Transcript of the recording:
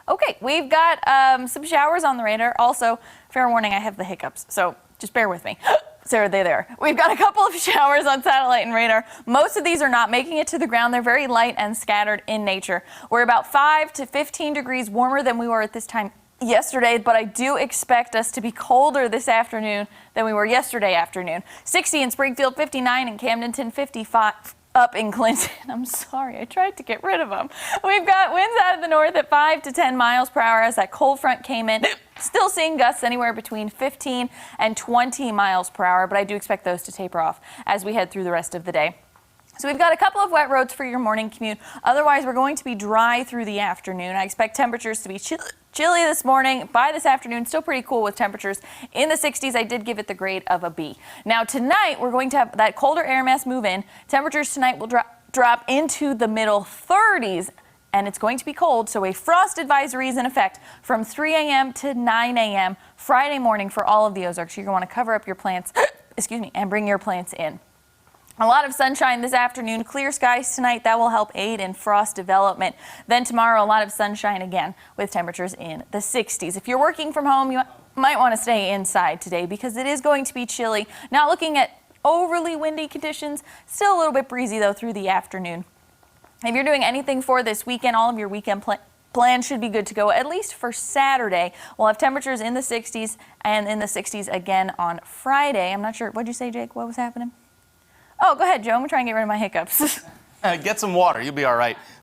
Okay, we've got some showers on the radar. Also, fair warning, I have the hiccups, so just bear with me. Sarah, they're there. We've got a couple of showers on satellite and radar. Most of these are not making it to the ground. They're very light and scattered in nature. We're about 5 to 15 degrees warmer than we were at this time yesterday, but I do expect us to be colder this afternoon than we were yesterday afternoon. 60 in Springfield, 59 in Camdenton, 55 up in Clinton. I'm sorry, I tried to get rid of them. We've got winds out of the north at 5 to 10 miles per hour as that cold front came in. Still seeing gusts anywhere between 15 and 20 miles per hour, but I do expect those to taper off as we head through the rest of the day. So we've got a couple of wet roads for your morning commute. Otherwise, we're going to be dry through the afternoon. I expect temperatures to be chilly this morning. By this afternoon, still pretty cool with temperatures in the 60s. I did give it the grade of a B. Now tonight, we're going to have that colder air mass move in. Temperatures tonight will drop into the middle 30s. And it's going to be cold, so a frost advisory is in effect from 3 a.m. to 9 a.m. Friday morning for all of the Ozarks. You're going to want to cover up your plants, and bring your plants in. A lot of sunshine this afternoon, clear skies tonight. That will help aid in frost development. Then tomorrow, a lot of sunshine again with temperatures in the 60s. If you're working from home, you might want to stay inside today because it is going to be chilly. Not looking at overly windy conditions, still a little bit breezy though through the afternoon. If you're doing anything for this weekend, all of your weekend plans should be good to go, at least for Saturday. We'll have temperatures in the 60s and in the 60s again on Friday. I'm not sure. What'd you say, Jake? What was happening? Oh, go ahead, Joe. I'm going to try and get rid of my hiccups. Get some water. You'll be all right.